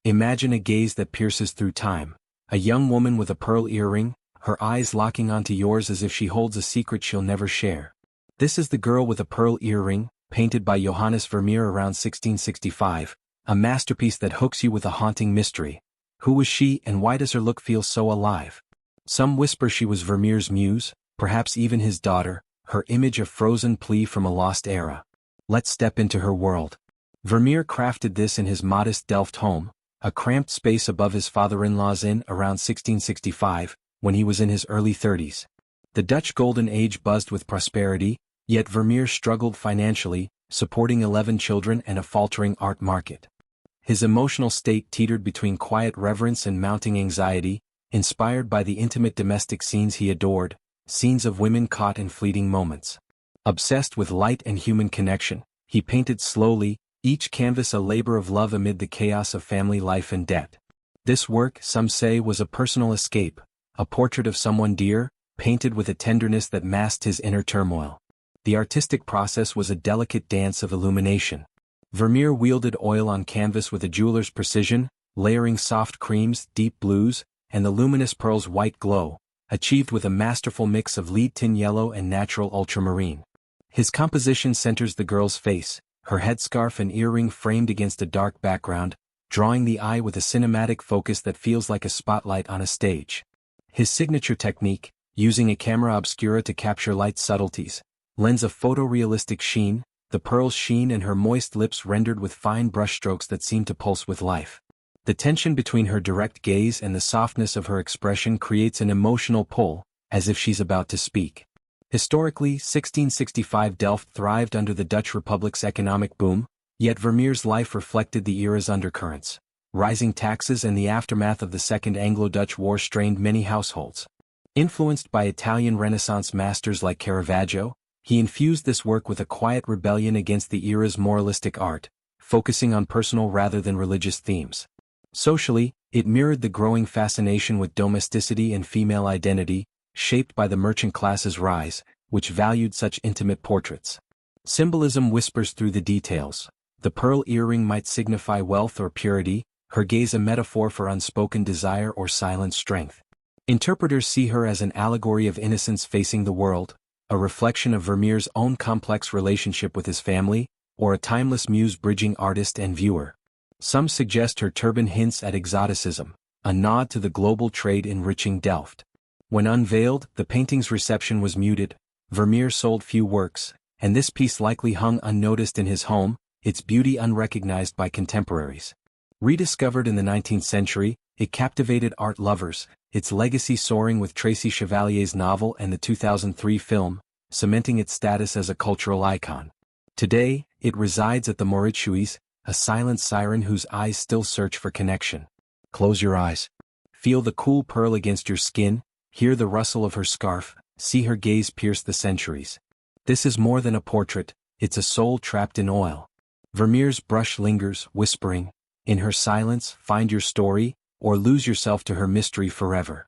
Imagine a gaze that pierces through time. A young woman with a pearl earring, her eyes locking onto yours as if she holds a secret she'll never share. This is The Girl with a Pearl Earring, painted by Johannes Vermeer around 1665, a masterpiece that hooks you with a haunting mystery. Who was she, and why does her look feel so alive? Some whisper she was Vermeer's muse, perhaps even his daughter, her image a frozen plea from a lost era. Let's step into her world. Vermeer crafted this in his modest Delft home, a cramped space above his father-in-law's inn around 1665, when he was in his early 30s. The Dutch Golden Age buzzed with prosperity, yet Vermeer struggled financially, supporting 11 children and a faltering art market. His emotional state teetered between quiet reverence and mounting anxiety, inspired by the intimate domestic scenes he adored, scenes of women caught in fleeting moments. Obsessed with light and human connection, he painted slowly, each canvas a labor of love amid the chaos of family life and debt. This work, some say, was a personal escape, a portrait of someone dear, painted with a tenderness that masked his inner turmoil. The artistic process was a delicate dance of illumination. Vermeer wielded oil on canvas with a jeweler's precision, layering soft creams, deep blues, and the luminous pearl's white glow, achieved with a masterful mix of lead tin yellow and natural ultramarine. His composition centers the girl's face, her headscarf and earring framed against a dark background, drawing the eye with a cinematic focus that feels like a spotlight on a stage. His signature technique, using a camera obscura to capture light subtleties, lends a photorealistic sheen, the pearl's sheen and her moist lips rendered with fine brushstrokes that seem to pulse with life. The tension between her direct gaze and the softness of her expression creates an emotional pull, as if she's about to speak. Historically, 1665 Delft thrived under the Dutch Republic's economic boom, yet Vermeer's life reflected the era's undercurrents. Rising taxes and the aftermath of the Second Anglo-Dutch War strained many households. Influenced by Italian Renaissance masters like Caravaggio, he infused this work with a quiet rebellion against the era's moralistic art, focusing on personal rather than religious themes. Socially, it mirrored the growing fascination with domesticity and female identity, shaped by the merchant class's rise, which valued such intimate portraits. Symbolism whispers through the details. The pearl earring might signify wealth or purity, her gaze a metaphor for unspoken desire or silent strength. Interpreters see her as an allegory of innocence facing the world, a reflection of Vermeer's own complex relationship with his family, or a timeless muse bridging artist and viewer. Some suggest her turban hints at exoticism, a nod to the global trade enriching Delft. When unveiled, the painting's reception was muted. Vermeer sold few works, and this piece likely hung unnoticed in his home, its beauty unrecognized by contemporaries. Rediscovered in the 19th century, it captivated art lovers, its legacy soaring with Tracy Chevalier's novel and the 2003 film, cementing its status as a cultural icon. Today, it resides at the Mauritshuis, a silent siren whose eyes still search for connection. Close your eyes. Feel the cool pearl against your skin, hear the rustle of her scarf, see her gaze pierce the centuries. This is more than a portrait, it's a soul trapped in oil. Vermeer's brush lingers, whispering, in her silence, find your story, or lose yourself to her mystery forever.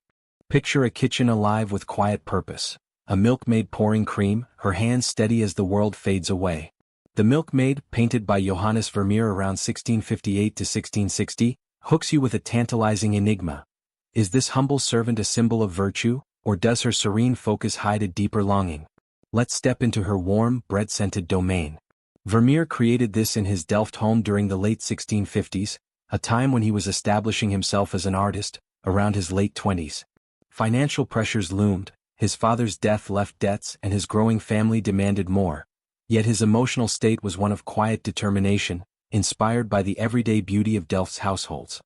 Picture a kitchen alive with quiet purpose. A milkmaid pouring cream, her hands steady as the world fades away. The Milkmaid, painted by Johannes Vermeer around 1658 to 1660, hooks you with a tantalizing enigma. Is this humble servant a symbol of virtue, or does her serene focus hide a deeper longing? Let's step into her warm, bread-scented domain. Vermeer created this in his Delft home during the late 1650s, a time when he was establishing himself as an artist, around his late 20s. Financial pressures loomed, his father's death left debts and his growing family demanded more. Yet his emotional state was one of quiet determination, inspired by the everyday beauty of Delft's households.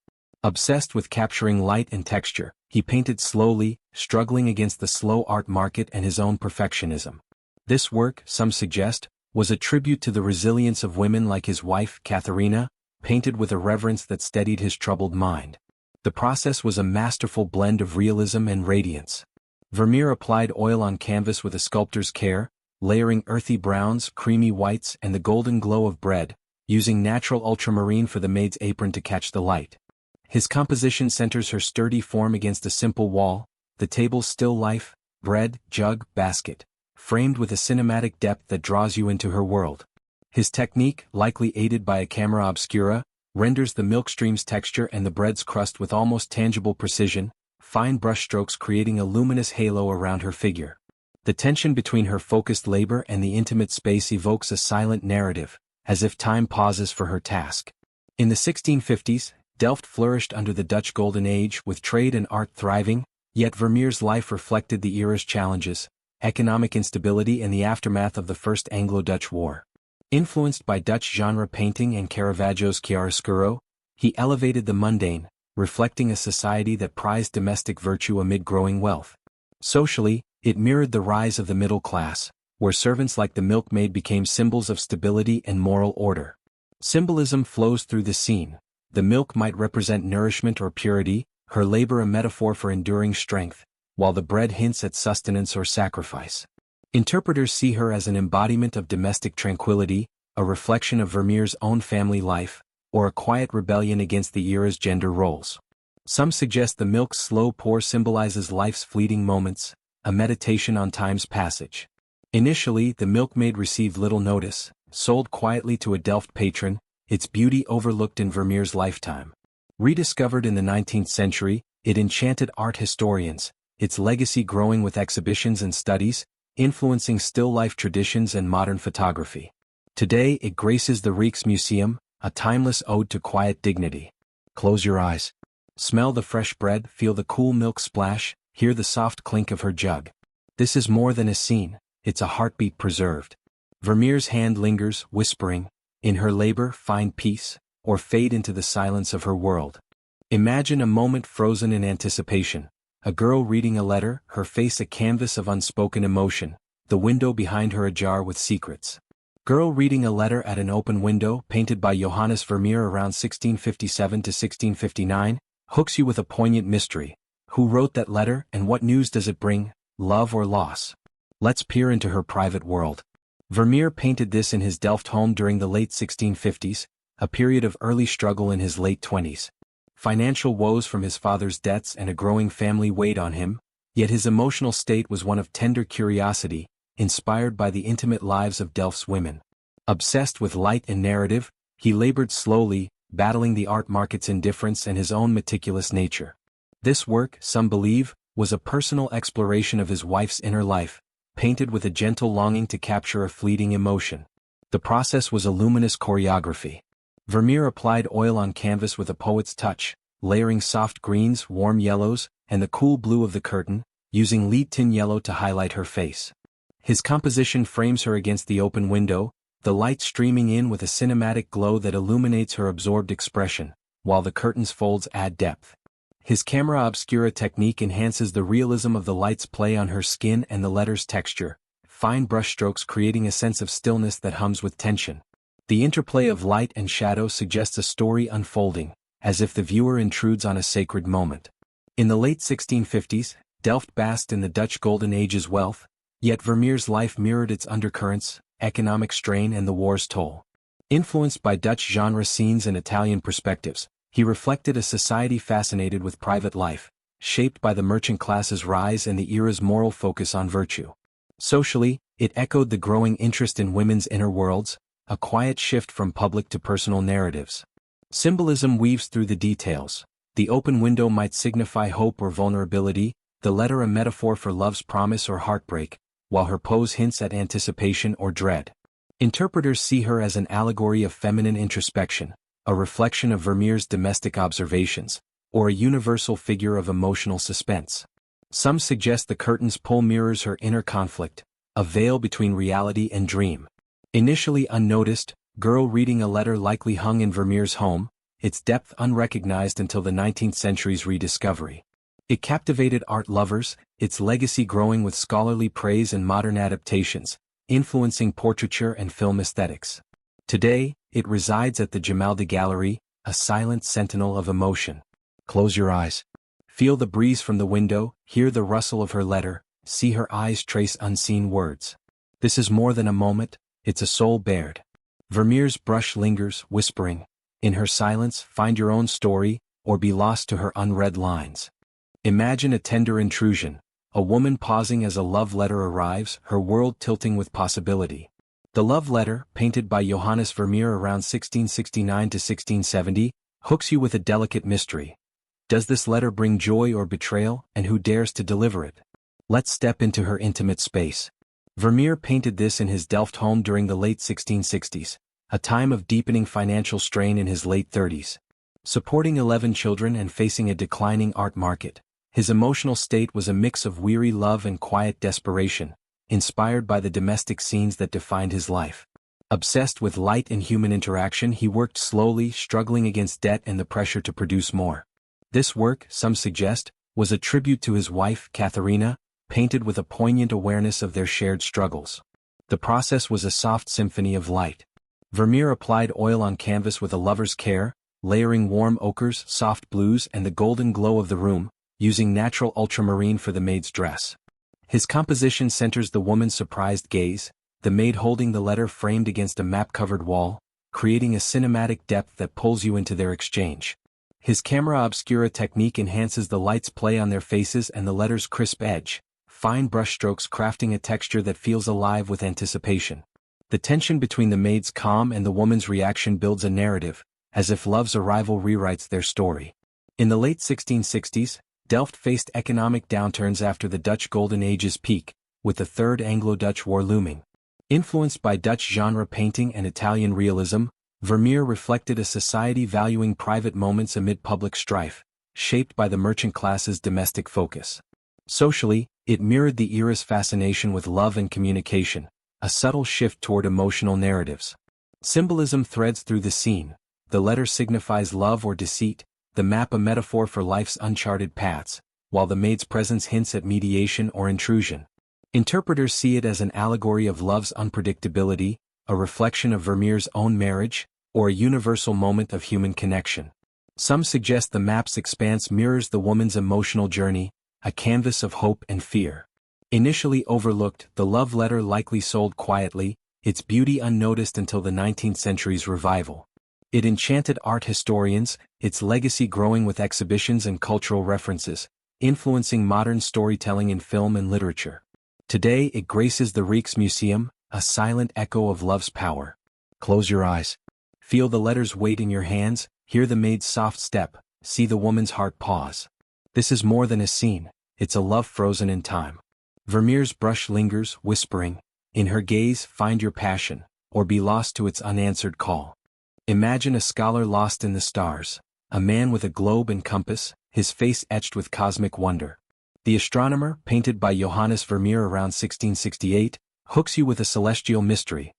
Obsessed with capturing light and texture, he painted slowly, struggling against the slow art market and his own perfectionism. This work, some suggest, was a tribute to the resilience of women like his wife, Katharina, painted with a reverence that steadied his troubled mind. The process was a masterful blend of realism and radiance. Vermeer applied oil on canvas with a sculptor's care, layering earthy browns, creamy whites, and the golden glow of bread, using natural ultramarine for the maid's apron to catch the light. His composition centers her sturdy form against a simple wall, the table's still life, bread, jug, basket, framed with a cinematic depth that draws you into her world. His technique, likely aided by a camera obscura, renders the milk stream's texture and the bread's crust with almost tangible precision, fine brushstrokes creating a luminous halo around her figure. The tension between her focused labor and the intimate space evokes a silent narrative, as if time pauses for her task. In the 1650s, Delft flourished under the Dutch Golden Age with trade and art thriving, yet Vermeer's life reflected the era's challenges, economic instability and the aftermath of the First Anglo-Dutch War. Influenced by Dutch genre painting and Caravaggio's chiaroscuro, he elevated the mundane, reflecting a society that prized domestic virtue amid growing wealth. Socially, it mirrored the rise of the middle class, where servants like the milkmaid became symbols of stability and moral order. Symbolism flows through the scene. The milk might represent nourishment or purity, her labor a metaphor for enduring strength, while the bread hints at sustenance or sacrifice. Interpreters see her as an embodiment of domestic tranquility, a reflection of Vermeer's own family life, or a quiet rebellion against the era's gender roles. Some suggest the milk's slow pour symbolizes life's fleeting moments, a meditation on time's passage. Initially, the milkmaid received little notice, sold quietly to a Delft patron, its beauty overlooked in Vermeer's lifetime. Rediscovered in the 19th century, it enchanted art historians, its legacy growing with exhibitions and studies, influencing still-life traditions and modern photography. Today it graces the Rijksmuseum, a timeless ode to quiet dignity. Close your eyes. Smell the fresh bread, feel the cool milk splash, hear the soft clink of her jug. This is more than a scene, it's a heartbeat preserved. Vermeer's hand lingers, whispering, in her labor find peace, or fade into the silence of her world. Imagine a moment frozen in anticipation. A girl reading a letter, her face a canvas of unspoken emotion, the window behind her ajar with secrets. Girl reading a letter at an open window, painted by Johannes Vermeer around 1657 to 1659, hooks you with a poignant mystery. Who wrote that letter and what news does it bring, love or loss? Let's peer into her private world. Vermeer painted this in his Delft home during the late 1650s, a period of early struggle in his late 20s. Financial woes from his father's debts and a growing family weighed on him, yet his emotional state was one of tender curiosity, inspired by the intimate lives of Delft's women. Obsessed with light and narrative, he labored slowly, battling the art market's indifference and his own meticulous nature. This work, some believe, was a personal exploration of his wife's inner life, painted with a gentle longing to capture a fleeting emotion. The process was a luminous choreography. Vermeer applied oil on canvas with a poet's touch, layering soft greens, warm yellows, and the cool blue of the curtain, using lead tin yellow to highlight her face. His composition frames her against the open window, the light streaming in with a cinematic glow that illuminates her absorbed expression, while the curtain's folds add depth. His camera obscura technique enhances the realism of the light's play on her skin and the letter's texture, fine brushstrokes creating a sense of stillness that hums with tension. The interplay of light and shadow suggests a story unfolding, as if the viewer intrudes on a sacred moment. In the late 1650s, Delft basked in the Dutch Golden Age's wealth, yet Vermeer's life mirrored its undercurrents, economic strain and the war's toll. Influenced by Dutch genre scenes and Italian perspectives, he reflected a society fascinated with private life, shaped by the merchant class's rise and the era's moral focus on virtue. Socially, it echoed the growing interest in women's inner worlds, a quiet shift from public to personal narratives. Symbolism weaves through the details. The open window might signify hope or vulnerability, the letter a metaphor for love's promise or heartbreak, while her pose hints at anticipation or dread. Interpreters see her as an allegory of feminine introspection, a reflection of Vermeer's domestic observations, or a universal figure of emotional suspense. Some suggest the curtain's pull mirrors her inner conflict, a veil between reality and dream. Initially unnoticed, Girl reading a letter likely hung in Vermeer's home, its depth unrecognized until the 19th century's rediscovery. It captivated art lovers, its legacy growing with scholarly praise and modern adaptations, influencing portraiture and film aesthetics. Today, it resides at the Gemäldegalerie Gallery, a silent sentinel of emotion. Close your eyes. Feel the breeze from the window, hear the rustle of her letter, see her eyes trace unseen words. This is more than a moment, it's a soul bared. Vermeer's brush lingers, whispering, in her silence, find your own story, or be lost to her unread lines. Imagine a tender intrusion, a woman pausing as a love letter arrives, her world tilting with possibility. The love letter, painted by Johannes Vermeer around 1669 to 1670, hooks you with a delicate mystery. Does this letter bring joy or betrayal, and who dares to deliver it? Let's step into her intimate space. Vermeer painted this in his Delft home during the late 1660s, a time of deepening financial strain in his late 30s. Supporting 11 children and facing a declining art market, his emotional state was a mix of weary love and quiet desperation, inspired by the domestic scenes that defined his life. Obsessed with light and human interaction, he worked slowly, struggling against debt and the pressure to produce more. This work, some suggest, was a tribute to his wife, Katharina, painted with a poignant awareness of their shared struggles. The process was a soft symphony of light. Vermeer applied oil on canvas with a lover's care, layering warm ochres, soft blues, and the golden glow of the room, using natural ultramarine for the maid's dress. His composition centers the woman's surprised gaze, the maid holding the letter framed against a map-covered wall, creating a cinematic depth that pulls you into their exchange. His camera obscura technique enhances the light's play on their faces and the letter's crisp edge, fine brushstrokes crafting a texture that feels alive with anticipation. The tension between the maid's calm and the woman's reaction builds a narrative, as if love's arrival rewrites their story. In the late 1660s, Delft faced economic downturns after the Dutch Golden Age's peak, with the Third Anglo-Dutch War looming. Influenced by Dutch genre painting and Italian realism, Vermeer reflected a society valuing private moments amid public strife, shaped by the merchant class's domestic focus. Socially, it mirrored the era's fascination with love and communication, a subtle shift toward emotional narratives. Symbolism threads through the scene. The letter signifies love or deceit, the map a metaphor for life's uncharted paths, while the maid's presence hints at mediation or intrusion. Interpreters see it as an allegory of love's unpredictability, a reflection of Vermeer's own marriage, or a universal moment of human connection. Some suggest the map's expanse mirrors the woman's emotional journey, a canvas of hope and fear. Initially overlooked, the love letter likely sold quietly, its beauty unnoticed until the 19th century's revival. It enchanted art historians, its legacy growing with exhibitions and cultural references, influencing modern storytelling in film and literature. Today it graces the Rijksmuseum, a silent echo of love's power. Close your eyes. Feel the letter's weight in your hands, hear the maid's soft step, see the woman's heart pause. This is more than a scene, it's a love frozen in time. Vermeer's brush lingers, whispering, in her gaze find your passion, or be lost to its unanswered call. Imagine a scholar lost in the stars, a man with a globe and compass, his face etched with cosmic wonder. The Astronomer, painted by Johannes Vermeer around 1668, hooks you with a celestial mystery.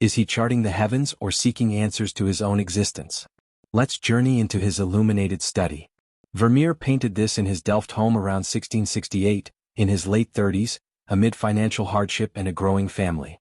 Is he charting the heavens or seeking answers to his own existence? Let's journey into his illuminated study. Vermeer painted this in his Delft home around 1668, in his late 30s, amid financial hardship and a growing family.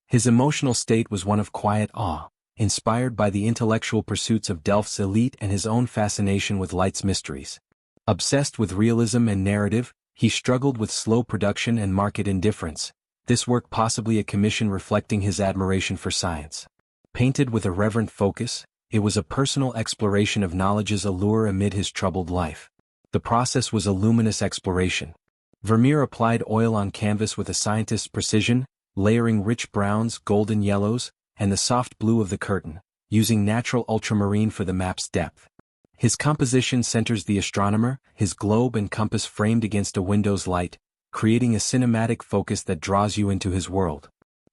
His emotional state was one of quiet awe, inspired by the intellectual pursuits of Delft's elite and his own fascination with light's mysteries. Obsessed with realism and narrative, he struggled with slow production and market indifference, this work possibly a commission reflecting his admiration for science. Painted with a reverent focus, it was a personal exploration of knowledge's allure amid his troubled life. The process was a luminous exploration. Vermeer applied oil on canvas with a scientist's precision, layering rich browns, golden yellows, and the soft blue of the curtain, using natural ultramarine for the map's depth. His composition centers the astronomer, his globe and compass framed against a window's light, creating a cinematic focus that draws you into his world.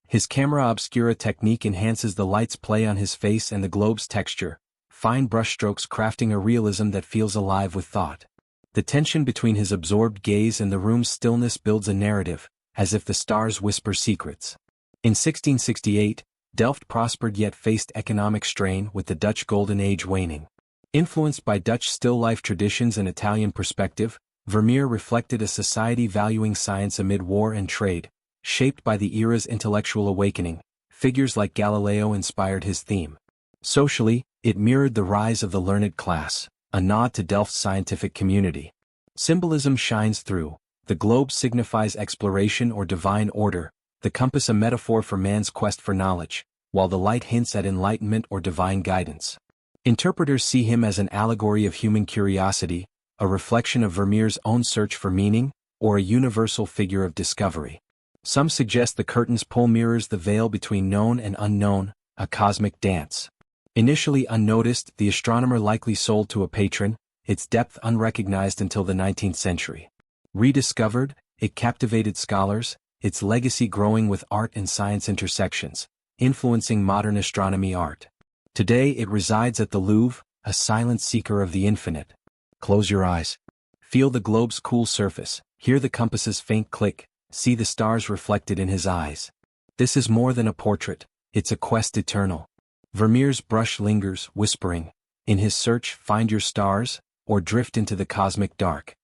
His camera obscura technique enhances the light's play on his face and the globe's texture, fine brushstrokes crafting a realism that feels alive with thought. The tension between his absorbed gaze and the room's stillness builds a narrative, as if the stars whisper secrets. In 1668, Delft prospered yet faced economic strain with the Dutch Golden Age waning. Influenced by Dutch still-life traditions and Italian perspective, Vermeer reflected a society valuing science amid war and trade, shaped by the era's intellectual awakening. Figures like Galileo inspired his theme. Socially, it mirrored the rise of the learned class, a nod to Delft's scientific community. Symbolism shines through. The globe signifies exploration or divine order, the compass a metaphor for man's quest for knowledge, while the light hints at enlightenment or divine guidance. Interpreters see him as an allegory of human curiosity, a reflection of Vermeer's own search for meaning, or a universal figure of discovery. Some suggest the curtain's pull mirrors the veil between known and unknown, a cosmic dance. Initially unnoticed, the astronomer likely sold to a patron, its depth unrecognized until the 19th century. Rediscovered, it captivated scholars, its legacy growing with art and science intersections, influencing modern astronomy art. Today it resides at the Louvre, a silent seeker of the infinite. Close your eyes. Feel the globe's cool surface, hear the compass's faint click, see the stars reflected in his eyes. This is more than a portrait, it's a quest eternal. Vermeer's brush lingers, whispering, in his search, find your stars, or drift into the cosmic dark.